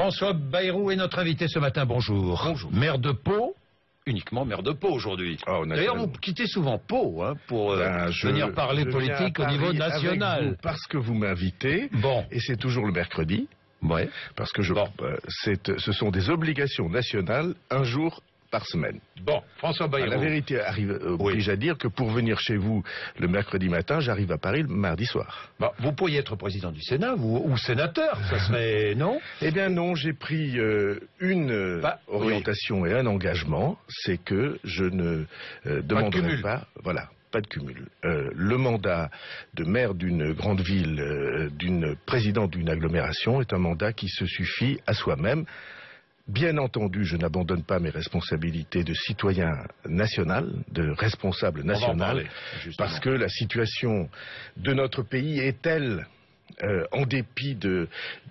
François Bayrou est notre invité ce matin, bonjour. Bonjour. Maire de Pau, uniquement maire de Pau aujourd'hui. Oh, d'ailleurs, vous quittez souvent Pau pour venir parler politique au niveau national. Parce que vous m'invitez, bon. Et c'est toujours le mercredi, ouais. Parce que ce sont des obligations nationales, un jour par semaine. Bon, François Bayrou. La vérité oblige à dire que pour venir chez vous le mercredi matin, j'arrive à Paris le mardi soir. Bah, vous pourriez être président du Sénat ou sénateur, ça serait non? Eh bien non, j'ai pris une orientation et un engagement, c'est que je ne demanderai pas, voilà, pas de cumul. Le mandat de maire d'une grande ville, d'une présidente d'une agglomération est un mandat qui se suffit à soi-même. Bien entendu, je n'abandonne pas mes responsabilités de citoyen national, de responsable national, parce que la situation de notre pays est telle, en dépit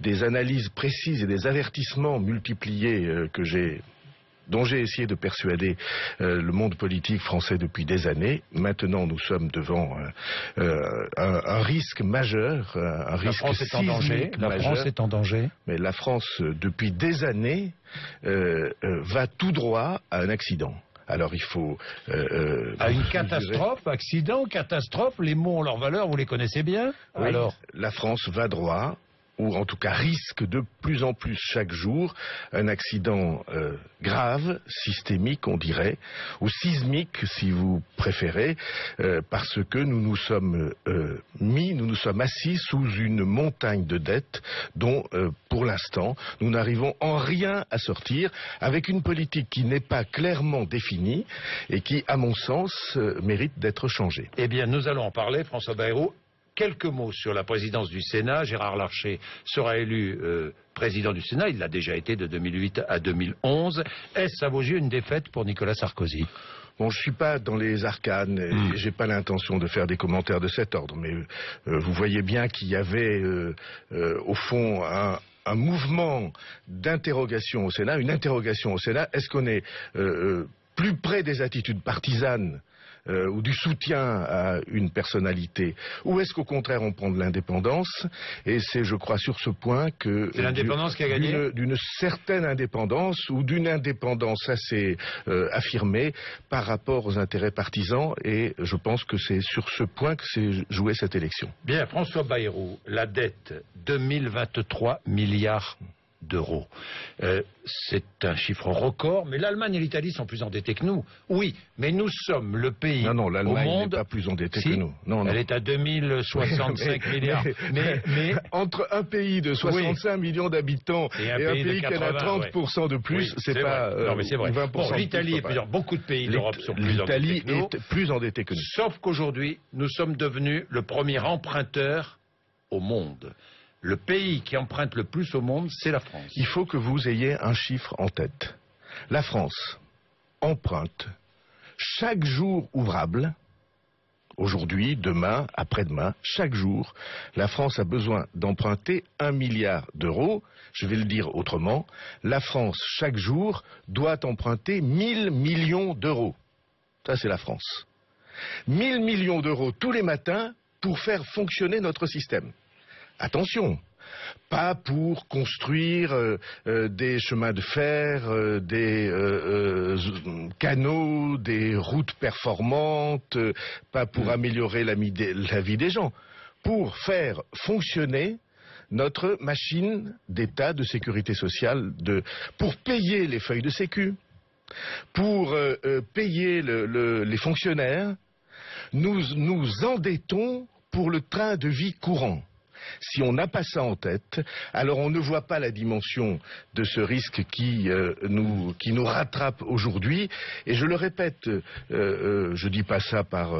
des analyses précises et des avertissements multipliés dont j'ai essayé de persuader le monde politique français depuis des années. Maintenant, nous sommes devant un risque majeur, un risque sismique majeur. La France est en danger. Mais la France, depuis des années, va tout droit à un accident. Alors il faut... à une catastrophe, accident, catastrophe, les mots ont leur valeur, vous les connaissez bien. Oui, alors la France va droit, ou en tout cas risque de plus en plus chaque jour, un accident grave, systémique on dirait, ou sismique si vous préférez, parce que nous nous sommes assis sous une montagne de dettes dont, pour l'instant, nous n'arrivons en rien à sortir, avec une politique qui n'est pas clairement définie et qui, à mon sens, mérite d'être changée. Eh bien, nous allons en parler, François Bayrou. Quelques mots sur la présidence du Sénat. Gérard Larcher sera élu président du Sénat. Il l'a déjà été de 2008 à 2011. Est-ce à vos yeux une défaite pour Nicolas Sarkozy? Bon, je suis pas dans les arcanes et j'ai pas l'intention de faire des commentaires de cet ordre, mais vous voyez bien qu'il y avait au fond un mouvement d'interrogation au Sénat, une interrogation au Sénat. Est-ce qu'on est plus près des attitudes partisanes ou du soutien à une personnalité, ou est-ce qu'au contraire on prend de l'indépendance? Et c'est, je crois, sur ce point que c'est l'indépendance qui a gagné, d'une certaine indépendance ou d'une indépendance assez affirmée par rapport aux intérêts partisans, et je pense que c'est sur ce point que s'est jouée cette élection. Bien, François Bayrou, la dette, 2023 milliards d'euros. C'est un chiffre record, mais l'Allemagne et l'Italie sont plus endettés que nous. Oui, mais nous sommes le pays au monde... l'Allemagne n'est pas plus endettée que nous. Non, elle est à 2065 milliards. Mais entre un pays de 65 millions d'habitants et un pays qui en a 30% de plus, c'est pas... non, mais c'est vrai. 20%. Bon, l'Italie et beaucoup de pays d'Europe sont plus endettés que nous. L'Italie est plus endettée que nous. Sauf qu'aujourd'hui, nous sommes devenus le premier emprunteur au monde. Le pays qui emprunte le plus au monde, c'est la France. Il faut que vous ayez un chiffre en tête. La France emprunte chaque jour ouvrable, aujourd'hui, demain, après-demain, chaque jour, la France a besoin d'emprunter 1 milliard d'euros. Je vais le dire autrement, la France, chaque jour, doit emprunter 1000 millions d'euros. Ça, c'est la France. 1000 millions d'euros tous les matins pour faire fonctionner notre système. Attention, pas pour construire des chemins de fer, des canaux, des routes performantes, pas pour améliorer la vie des gens, pour faire fonctionner notre machine d'État de sécurité sociale, pour payer les feuilles de sécu, pour payer les fonctionnaires. Nous nous endettons pour le train de vie courant. Si on n'a pas ça en tête, alors on ne voit pas la dimension de ce risque qui nous rattrape aujourd'hui. Et je le répète, je dis pas ça par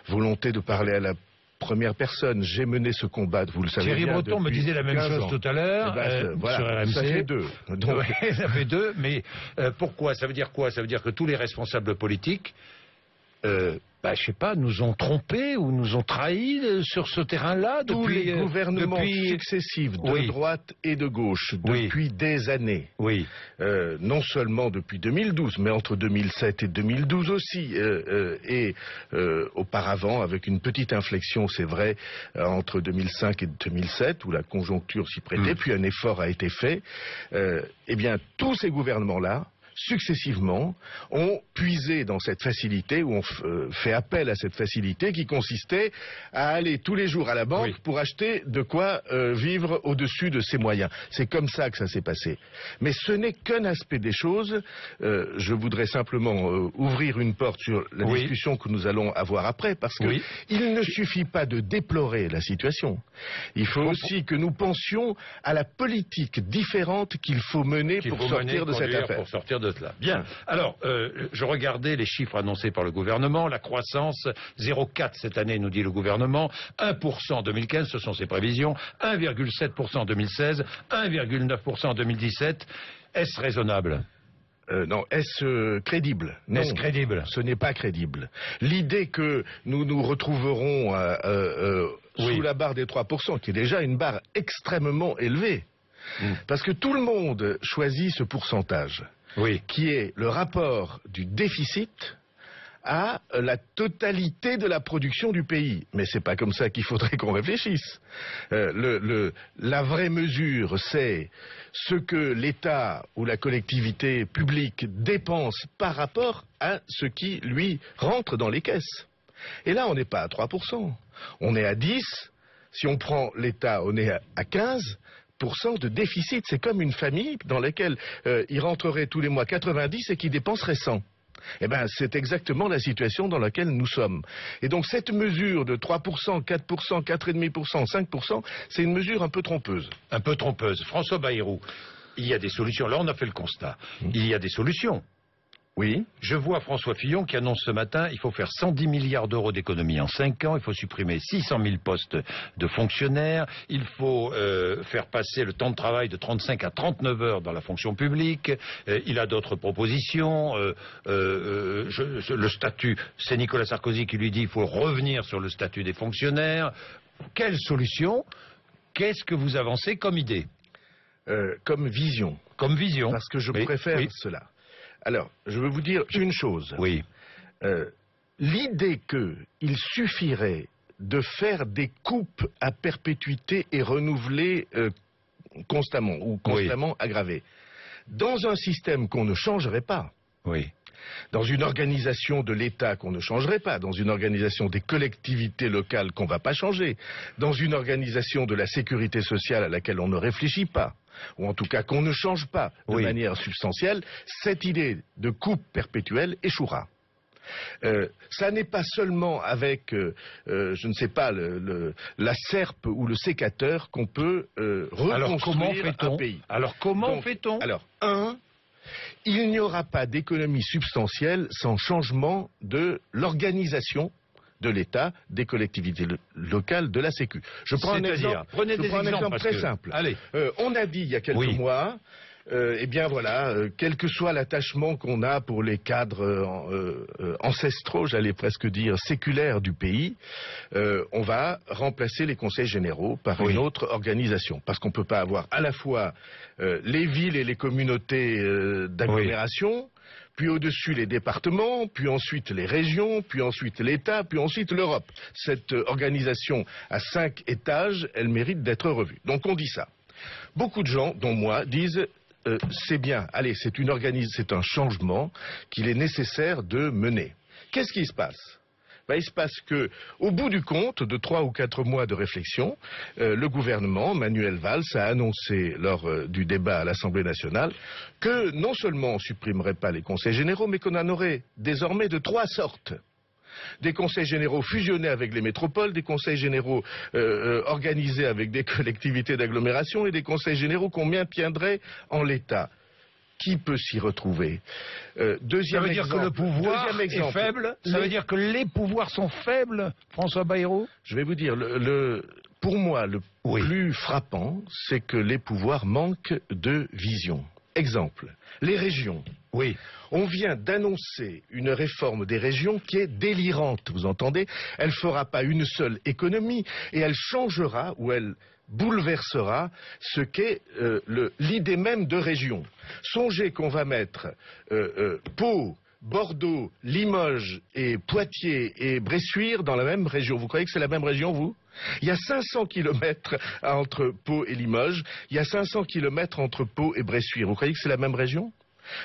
volonté de parler à la première personne. J'ai mené ce combat, vous le savez bien. Thierry Breton me disait la même chose tout à l'heure sur RMC. Ça fait deux. Donc... Ouais, ça fait deux, mais pourquoi? Ça veut dire quoi? Ça veut dire que tous les responsables politiques je sais pas, nous ont trompés ou nous ont trahis sur ce terrain-là depuis... Tous les gouvernements successifs de droite et de gauche depuis des années. Oui. Non seulement depuis 2012, mais entre 2007 et 2012 aussi. Et auparavant, avec une petite inflexion, c'est vrai, entre 2005 et 2007, où la conjoncture s'y prêtait, puis un effort a été fait. Eh bien, tous ces gouvernements-là, successivement, ont puisé dans cette facilité, ou ont fait appel à cette facilité qui consistait à aller tous les jours à la banque pour acheter de quoi vivre au-dessus de ses moyens. C'est comme ça que ça s'est passé. Mais ce n'est qu'un aspect des choses. Je voudrais simplement ouvrir une porte sur la discussion que nous allons avoir après, parce que il ne suffit pas de déplorer la situation. Il faut aussi que nous pensions à la politique différente qu'il faut mener pour sortir de cette affaire. De cela. Bien. Alors, je regardais les chiffres annoncés par le gouvernement. La croissance, 0,4 cette année, nous dit le gouvernement. 1% en 2015, ce sont ses prévisions. 1,7% en 2016. 1,9% en 2017. Est-ce raisonnable ? Non, est-ce crédible? Non, est-ce crédible? Ce n'est pas crédible. L'idée que nous nous retrouverons sous la barre des 3%, qui est déjà une barre extrêmement élevée, parce que tout le monde choisit ce pourcentage. Qui est le rapport du déficit à la totalité de la production du pays. Mais c'est pas comme ça qu'il faudrait qu'on réfléchisse. La vraie mesure, c'est ce que l'État ou la collectivité publique dépense par rapport à ce qui, lui, rentre dans les caisses. Et là, on n'est pas à 3%. On est à 10%. Si on prend l'État, on est à 15%. De déficit, c'est comme une famille dans laquelle il rentrerait tous les mois 90 et qui dépenserait 100. Eh bien, c'est exactement la situation dans laquelle nous sommes. Et donc, cette mesure de 3%, 4%, 4,5%, 5%, c'est une mesure un peu trompeuse. Un peu trompeuse. François Bayrou, il y a des solutions. Là, on a fait le constat. Il y a des solutions. Oui. Je vois François Fillon qui annonce ce matin il faut faire 110 milliards d'euros d'économies en 5 ans, il faut supprimer 600 000 postes de fonctionnaires, il faut faire passer le temps de travail de 35 à 39 heures dans la fonction publique, il a d'autres propositions, le statut, c'est Nicolas Sarkozy qui lui dit il faut revenir sur le statut des fonctionnaires. Quelle solution? Qu'est-ce que vous avancez comme idée? Comme vision. Comme vision. Parce que je préfère cela. Alors, je veux vous dire une chose. L'idée qu'il suffirait de faire des coupes à perpétuité et renouvelées constamment, ou constamment aggravées, dans un système qu'on ne changerait pas, dans une organisation de l'État qu'on ne changerait pas, dans une organisation des collectivités locales qu'on ne va pas changer, dans une organisation de la sécurité sociale à laquelle on ne réfléchit pas, ou en tout cas qu'on ne change pas de manière substantielle, cette idée de coupe perpétuelle échouera. Ça n'est pas seulement avec, je ne sais pas, la serpe ou le sécateur qu'on peut reconstruire un pays. Alors comment fait-on? Alors, il n'y aura pas d'économie substantielle sans changement de l'organisation de l'État, des collectivités locales, de la Sécu. Je prends un exemple très simple. Allez. On a dit il y a quelques mois, eh bien voilà, quel que soit l'attachement qu'on a pour les cadres ancestraux, j'allais presque dire séculaires du pays, on va remplacer les conseils généraux par une autre organisation. Parce qu'on ne peut pas avoir à la fois les villes et les communautés d'agglomération, puis au-dessus les départements, puis ensuite les régions, puis ensuite l'État, puis ensuite l'Europe. Cette organisation à 5 étages, elle mérite d'être revue. Donc on dit ça. Beaucoup de gens, dont moi, disent c'est bien, allez, c'est un changement qu'il est nécessaire de mener. Qu'est-ce qui se passe? Il se passe que, au bout du compte, de 3 ou 4 mois de réflexion, le gouvernement, Manuel Valls, a annoncé lors du débat à l'Assemblée nationale que non seulement on ne supprimerait pas les conseils généraux, mais qu'on en aurait désormais de 3 sortes. Des conseils généraux fusionnés avec les métropoles, des conseils généraux organisés avec des collectivités d'agglomération et des conseils généraux qu'on maintiendrait en l'état. Qui peut s'y retrouver? Ça veut dire que le pouvoir est faible? Ça veut dire que les pouvoirs sont faibles, François Bayrou? Je vais vous dire, pour moi, le plus frappant, c'est que les pouvoirs manquent de vision. Exemple, les régions. Oui. On vient d'annoncer une réforme des régions qui est délirante, vous entendez? Elle ne fera pas une seule économie et elle changera ou elle bouleversera ce qu'est l'idée même de région. Songez qu'on va mettre Pau, Bordeaux, Limoges et Poitiers et Bressuire dans la même région. Vous croyez que c'est la même région, vous? Il y a 500 kilomètres entre Pau et Limoges, il y a 500 kilomètres entre Pau et Bressuire. Vous croyez que c'est la même région?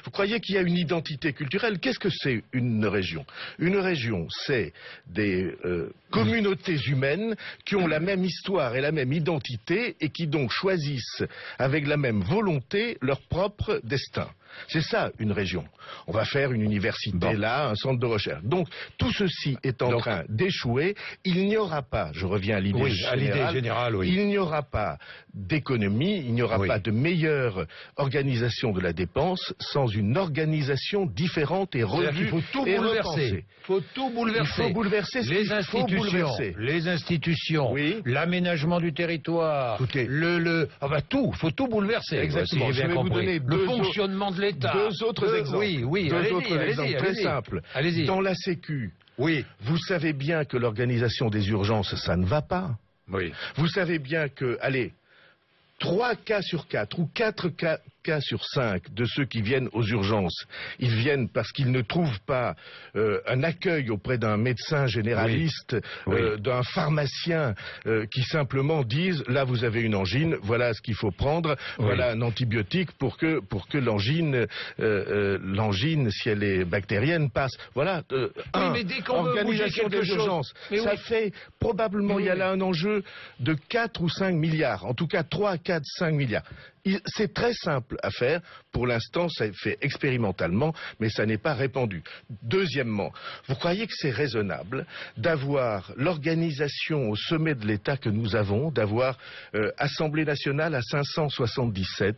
Vous croyez qu'il y a une identité culturelle? Qu'est-ce que c'est une région? Une région, c'est des communautés humaines qui ont la même histoire et la même identité et qui donc choisissent avec la même volonté leur propre destin. C'est ça, une région. On va faire une université là, un centre de recherche. Donc, tout ceci est en train d'échouer. Il n'y aura pas, je reviens à l'idée générale, il n'y aura pas d'économie, il n'y aura pas de meilleure organisation de la dépense sans une organisation différente et revue. Il faut tout bouleverser. Il faut tout bouleverser. Il faut bouleverser les institutions, l'aménagement du territoire, tout. Il faut tout bouleverser. Exactement. Si j'ai bien compris. Le fonctionnement de l'État. Deux autres exemples. Deux autres exemples très simples. Dans la Sécu, vous savez bien que l'organisation des urgences, ça ne va pas. Vous savez bien que, 3 cas sur 4 ou 4 cas sur 5 de ceux qui viennent aux urgences, ils viennent parce qu'ils ne trouvent pas un accueil auprès d'un médecin généraliste, d'un pharmacien qui simplement disent là vous avez une angine, voilà ce qu'il faut prendre, voilà un antibiotique pour que l'angine si elle est bactérienne passe. Voilà. Mais dès qu'on veut bouger quelque chose, ça fait probablement il y a là un enjeu de 4 ou 5 milliards, en tout cas 3, 4, 5 milliards. C'est très simple à faire. Pour l'instant, ça est fait expérimentalement, mais ça n'est pas répandu. Deuxièmement, vous croyez que c'est raisonnable d'avoir l'organisation au sommet de l'État que nous avons, d'avoir Assemblée nationale à 577,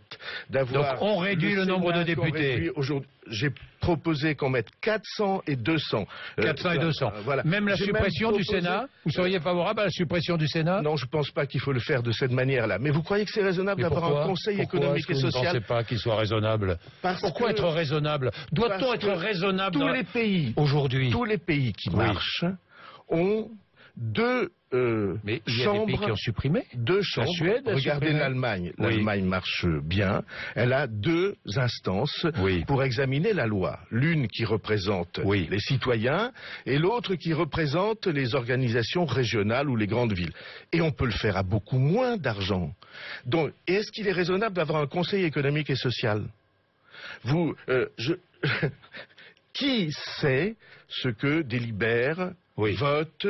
d'avoir... Donc on réduit le nombre de députés. J'ai proposé qu'on mette 400 et 200. 400 et 200. Voilà. Même la suppression du Sénat? Vous seriez favorable à la suppression du Sénat? Non, je ne pense pas qu'il faut le faire de cette manière-là. Mais vous croyez que c'est raisonnable d'avoir un Conseil économique et social? Vous ne pensez pas qu'il soit raisonnable? Pourquoi être raisonnable? Doit-on être raisonnable tous les pays aujourd'hui? Tous les pays qui marchent ont deux mais il y a des pays qui ont supprimé. 2 chambres. La Suède a Regardez supprimé. l'Allemagne. L'Allemagne marche bien. Elle a 2 instances pour examiner la loi. L'une qui représente les citoyens et l'autre qui représente les organisations régionales ou les grandes villes. Et on peut le faire à beaucoup moins d'argent. Donc, est-ce qu'il est raisonnable d'avoir un Conseil économique et social? Qui sait ce que délibère, vote,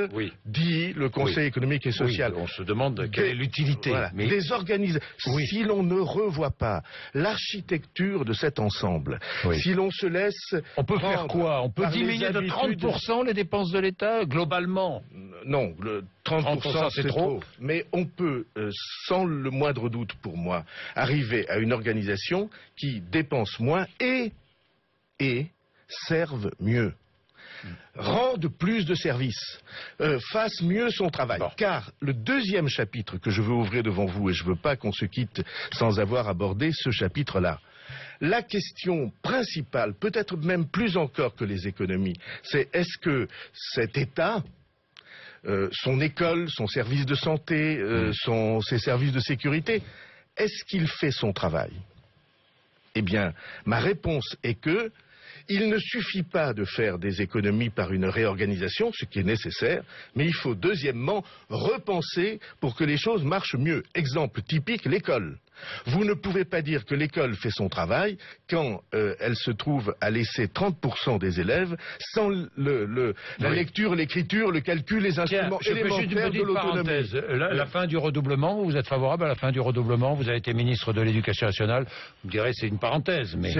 dit le Conseil économique et social? On se demande quelle est l'utilité. Mais des organisations. Si l'on ne revoit pas l'architecture de cet ensemble, si l'on se laisse... On peut faire quoi? On peut diminuer de 30% les dépenses de l'État, globalement? Non, 30% c'est trop. Mais on peut, sans le moindre doute pour moi, arriver à une organisation qui dépense moins et serve mieux. Rende plus de services, fasse mieux son travail. Car le deuxième chapitre que je veux ouvrir devant vous, et je ne veux pas qu'on se quitte sans avoir abordé ce chapitre-là, la question principale, peut-être même plus encore que les économies, c'est est-ce que cet État, son école, son service de santé, ses services de sécurité, est-ce qu'il fait son travail? Eh bien, ma réponse est que il ne suffit pas de faire des économies par une réorganisation, ce qui est nécessaire, mais il faut deuxièmement repenser pour que les choses marchent mieux. Exemple typique, l'école. Vous ne pouvez pas dire que l'école fait son travail quand elle se trouve à laisser 30% des élèves sans la lecture, l'écriture, le calcul, les instruments élémentaires de l'autonomie. La fin du redoublement, vous êtes favorable à la fin du redoublement? Vous avez été ministre de l'Éducation nationale, vous me direz c'est une parenthèse. Mais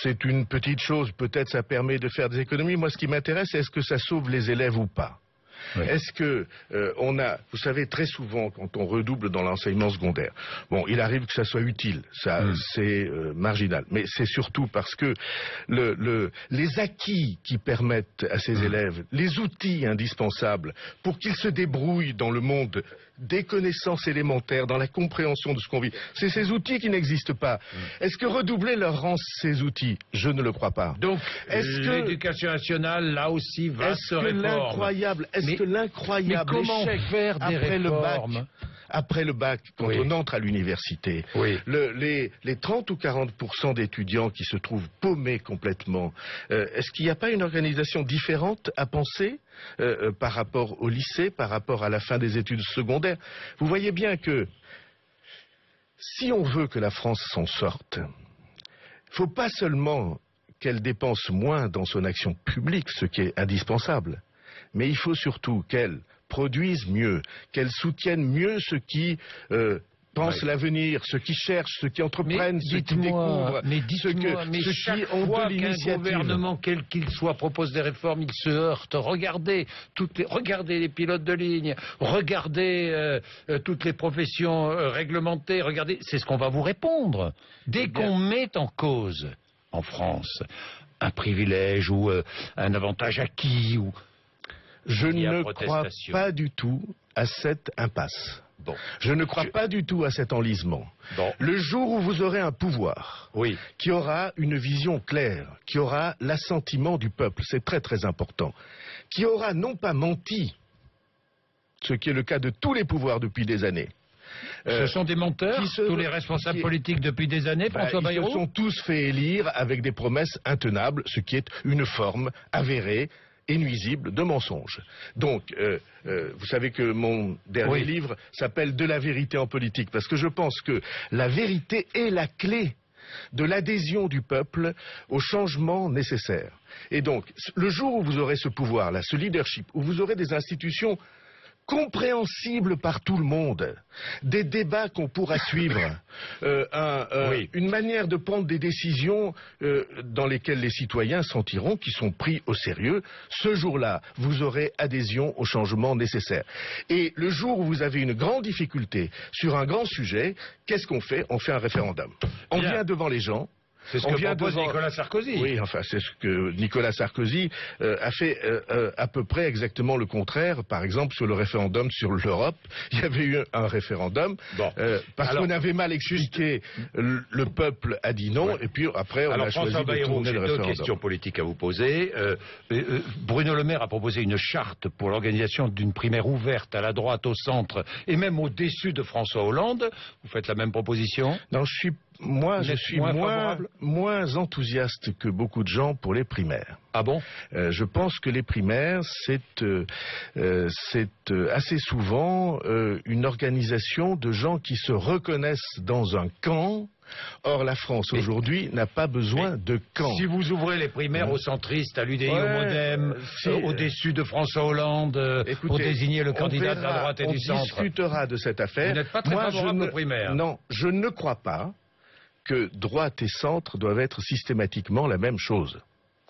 c'est une petite chose, peut-être ça permet de faire des économies. Moi ce qui m'intéresse, est-ce que ça sauve les élèves ou pas? Est-ce que vous savez, très souvent, quand on redouble dans l'enseignement secondaire, il arrive que ça soit utile, c'est marginal, mais c'est surtout parce que les acquis qui permettent à ces élèves, les outils indispensables pour qu'ils se débrouillent dans le monde des connaissances élémentaires, dans la compréhension de ce qu'on vit. C'est ces outils qui n'existent pas. Est-ce que redoubler leur rend ces outils? Je ne le crois pas. Donc, l'éducation nationale, là aussi, va se réformer. Est-ce que l'incroyable échec faire des réformes après le bac, quand on entre à l'université, les 30 ou 40% d'étudiants qui se trouvent paumés complètement, est-ce qu'il n'y a pas une organisation différente à penser par rapport au lycée, par rapport à la fin des études secondaires? Vous voyez bien que si on veut que la France s'en sorte, il ne faut pas seulement qu'elle dépense moins dans son action publique, ce qui est indispensable, mais il faut surtout qu'elle produisent mieux, qu'elles soutiennent mieux ceux qui pensent l'avenir, ceux qui cherchent, ceux qui entreprennent, ceux qui découvrent, ceux qui ont de l'initiative. Qu'un gouvernement, quel qu'il soit, propose des réformes, il se heurte. Regardez les pilotes de ligne, regardez toutes les professions réglementées, regardez, c'est ce qu'on va vous répondre. Dès qu'on met en cause, en France, un privilège ou un avantage acquis ou... Je ne crois pas du tout à cette impasse. Je ne crois pas du tout à cet enlisement. Le jour où vous aurez un pouvoir qui aura une vision claire, qui aura l'assentiment du peuple, c'est très très important, qui aura non pas menti, ce qui est le cas de tous les pouvoirs depuis des années. Ce sont des menteurs, tous les responsables politiques depuis des années, François Bayrou? Ils se sont tous fait élire avec des promesses intenables, ce qui est une forme avérée et nuisible de mensonge. Donc, vous savez que mon dernier livre s'appelle « De la vérité en politique », parce que je pense que la vérité est la clé de l'adhésion du peuple au changement nécessaire. Et donc, le jour où vous aurez ce pouvoir-là, ce leadership, où vous aurez des institutions compréhensible par tout le monde, des débats qu'on pourra suivre, une manière de prendre des décisions dans lesquelles les citoyens sentiront qu'ils sont pris au sérieux. Ce jour-là, vous aurez adhésion au changement nécessaire. Et le jour où vous avez une grande difficulté sur un grand sujet, qu'est-ce qu'on fait? On fait un référendum. On vient devant les gens. C'est ce que propose Nicolas Sarkozy. Oui, enfin, c'est ce que Nicolas Sarkozy a fait à peu près exactement le contraire. Par exemple, sur le référendum sur l'Europe, il y avait eu un référendum parce qu'on avait mal expliqué. Le peuple a dit non, et puis après on a choisi de tourner le référendum. J'ai deux questions politiques à vous poser. Bruno Le Maire a proposé une charte pour l'organisation d'une primaire ouverte à la droite, au centre et même au-dessus de François Hollande. Vous faites la même proposition? Non, je suis moins enthousiaste que beaucoup de gens pour les primaires. Ah bon? Je pense que les primaires, c'est assez souvent une organisation de gens qui se reconnaissent dans un camp. Or, la France, aujourd'hui, n'a pas besoin de camp. Si vous ouvrez les primaires aux centristes, à l'UDI, au MoDem, au-dessus de François Hollande, pour désigner le candidat de la droite et du centre... On discutera de cette affaire. Vous n'êtes pas très favorable aux primaires? Non, je ne crois pas que droite et centre doivent être systématiquement la même chose.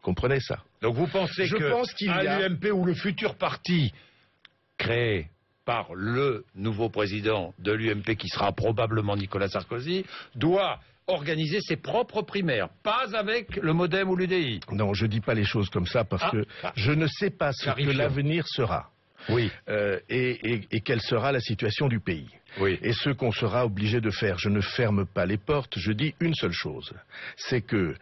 Comprenez ça? Donc vous pensez l'UMP ou le futur parti créé par le nouveau président de l'UMP, qui sera probablement Nicolas Sarkozy, doit organiser ses propres primaires, pas avec le MoDem ou l'UDI? Non, je ne dis pas les choses comme ça parce que je ne sais pas ce que l'avenir sera. Et quelle sera la situation du pays. Et ce qu'on sera obligé de faire. Je ne ferme pas les portes, je dis une seule chose, c'est que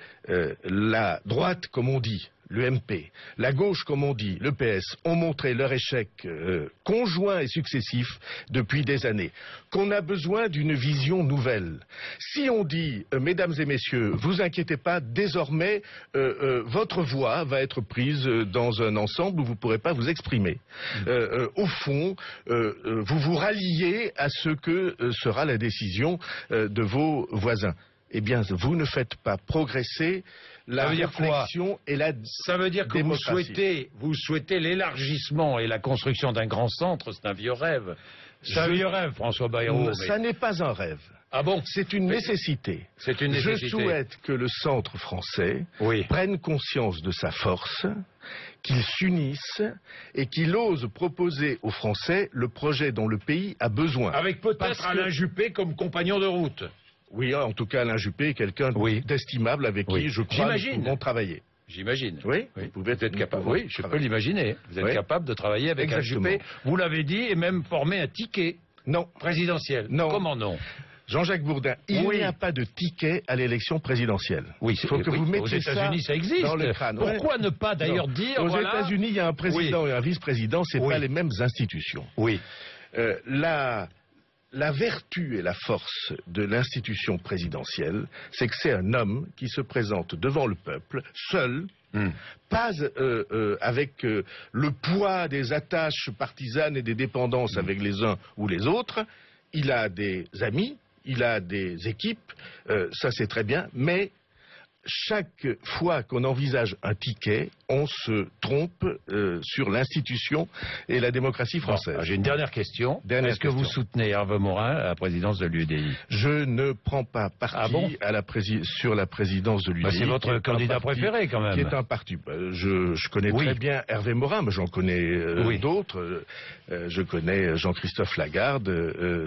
la droite, comme on dit, l'UMP, la gauche, comme on dit, le PS, ont montré leur échec conjoint et successif depuis des années, qu'on a besoin d'une vision nouvelle. Si on dit, mesdames et messieurs, vous inquiétez pas, désormais, votre voix va être prise dans un ensemble où vous ne pourrez pas vous exprimer. Au fond, vous vous ralliez à ce que sera la décision de vos voisins. Eh bien, vous ne faites pas progresser la réflexion et la démocratie. Ça veut dire que vous souhaitez l'élargissement et la construction d'un grand centre. C'est un vieux rêve. C'est un vieux rêve, François Bayrou. Ça n'est pas un rêve. Ah bon? C'est une nécessité. C'est une nécessité. Je souhaite que le centre français prenne conscience de sa force, qu'il s'unisse et qu'il ose proposer aux Français le projet dont le pays a besoin. Avec peut-être Alain Juppé comme compagnon de route. Oui, en tout cas, Alain Juppé est quelqu'un d'estimable avec qui, je crois, nous pouvons travailler. J'imagine. Oui, vous pouvez être capable. Oui, je peux l'imaginer. Vous êtes capable de travailler avec Alain Juppé. Vous l'avez dit, et même former un ticket. Non. Présidentielle? Non. Comment non? Jean-Jacques Bourdin, il n'y a pas de ticket à l'élection présidentielle. Oui, il faut que vous mettiez aux États-Unis, ça existe. Dans le crâne. Pourquoi ne pas d'ailleurs dire aux États-Unis, il y a un président et un vice-président, c'est pas les mêmes institutions. Oui. La vertu et la force de l'institution présidentielle, c'est que c'est un homme qui se présente devant le peuple, seul, pas avec le poids des attaches partisanes et des dépendances avec les uns ou les autres. Il a des amis, il a des équipes, ça c'est très bien, mais chaque fois qu'on envisage un ticket, on se trompe sur l'institution et la démocratie française. J'ai une dernière question. Est-ce que vous soutenez Hervé Morin à la présidence de l'UDI? Je ne prends pas parti sur la présidence de l'UDI. C'est votre candidat préféré quand même. Qui est un parti. Je connais très bien Hervé Morin, mais j'en connais d'autres. Je connais Jean-Christophe Lagarde.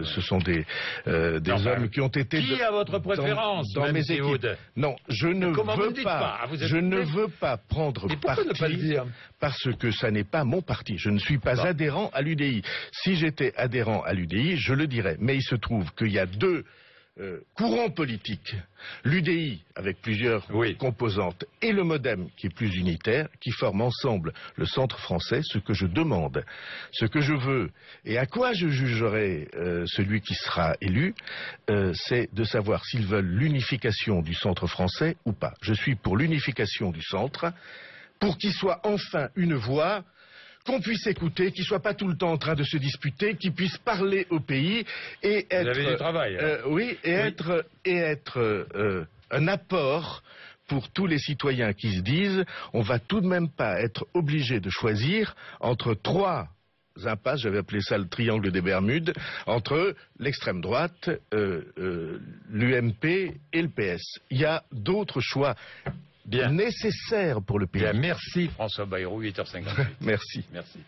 Ce sont des hommes qui ont été... Qui a votre préférence dans mes équipes? Non, je ne veux pas prendre parti parce que ça n'est pas mon parti. Je ne suis pas adhérent à l'UDI. Si j'étais adhérent à l'UDI, je le dirais. Mais il se trouve qu'il y a deux courants politiques, l'UDI avec plusieurs composantes et le MoDem qui est plus unitaire, qui forment ensemble le centre français. Ce que je demande, ce que je veux et à quoi je jugerai celui qui sera élu, c'est de savoir s'ils veulent l'unification du centre français ou pas. Je suis pour l'unification du centre, pour qu'il soit enfin une voix qu'on puisse écouter, qu'il ne soit pas tout le temps en train de se disputer, qu'il puisse parler au pays et être... Vous avez du travail. Être un apport pour tous les citoyens qui se disent on va tout de même pas être obligé de choisir entre trois impasses, j'avais appelé ça le triangle des Bermudes, entre l'extrême droite, l'UMP et le PS. Il y a d'autres choix nécessaires pour le pays. Bien, merci François Bayrou, 8h58. Merci. Merci.